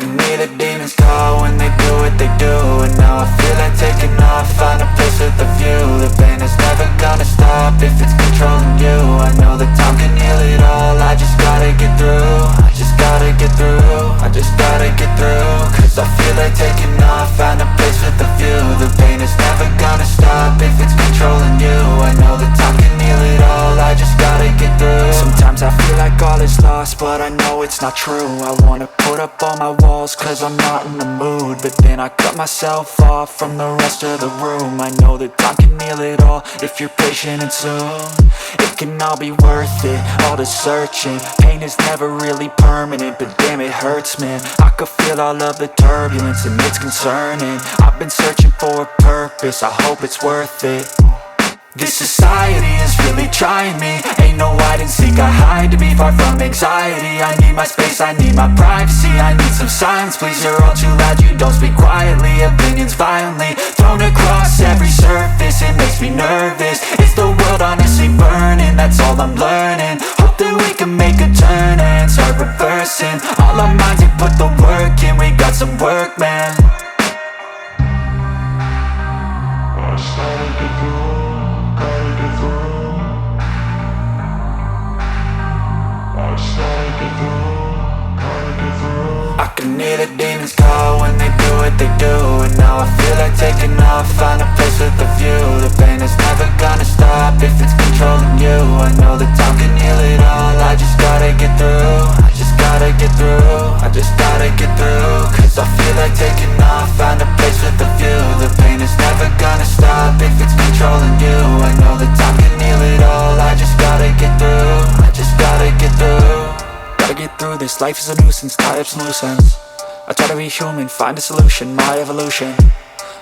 can hear the demons call when they do what they do. And now I feel like taking off, find a place with a view. The pain is never gonna stop if it's controlling you. I know that time can heal it all, I just gotta get through. I just gotta get through, I just gotta get through. Cause I feel like taking off, find a place with a view. The pain is never gonna stop if it's controlling you. I know that time can heal it all, I just gotta get through. Sometimes I feel like all is lost, but I know it's not true. I wanna put up all my walls cause I'm not in the mood, but then I cut myself off from the rest of the room. I know that time can heal it all if you're patient and soon. It can all be worth it, all the searching. Pain is never really permanent, but damn it hurts, man. I could feel all of the turbulence and it's concerning. I've been searching for a purpose, I hope it's worth it. This society is really trying me. Ain't no hide and seek, I hide to be far from anxiety. I need my space, I need my privacy. I need some silence, please, you're all too loud. You don't speak quietly, opinions violently thrown across every surface. It makes me nervous, it's the world honestly burning. That's all I'm learning, hope that we can make a turn and start reversing. All our minds, we put the work in, we got some work, man. I started to go. I can hear the demons call when they do what they do. And now I feel like taking off, find a place with a view. The pain is never gonna stop if it's controlling you. I know that time can heal it all, I just gotta get through. I just gotta get through, I just gotta get through. Cause I feel like taking off, find a place with a view. The pain is never gonna stop if it's controlling you. I know that time can heal it all, I just gotta get through. I just gotta get through. Gotta get through this, life is a nuisance, tie up some loose ends. I try to be human, find a solution, my evolution.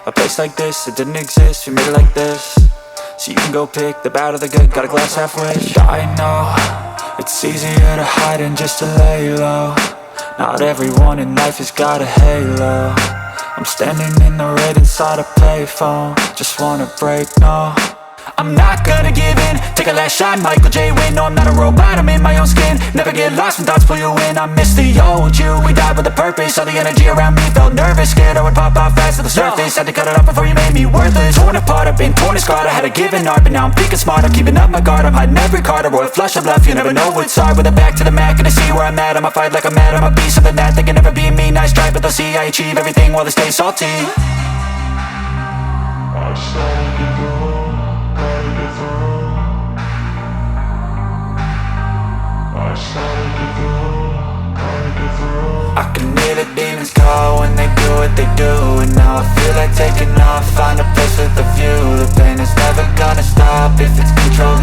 A place like this, it didn't exist, we made it like this. So you can go pick the bad or the good, got a glass halfway. I know, it's easier to hide than just to lay low. Not everyone in life has got a halo. I'm standing in the red inside a payphone, just wanna break, no. I'm not gonna give in, take a last shot, Michael J. Win. No, I'm not a robot, I'm in my own skin. Never get lost when thoughts pull you in. I miss the old you, we died with a purpose. All the energy around me felt nervous, scared I would pop off fast to the surface. Had to cut it off before you made me worthless. Torn apart, I've been torn and scarred. I had a given art, but now I'm thinking smart. I'm keeping up my guard, I'm hiding every card. A royal flush of love, you never know what's hard. With a back to the mat, gonna see where I'm at. I'ma fight like I'm mad, I'ma be something that they can never be me. Nice try, but they'll see I achieve everything while they stay salty. I started to go, gotta get through. I started to go, gotta get through. I can hear the demons call when they do what they do. And now I feel like taking off, find a place with a view. The pain is never gonna stop if it's controlled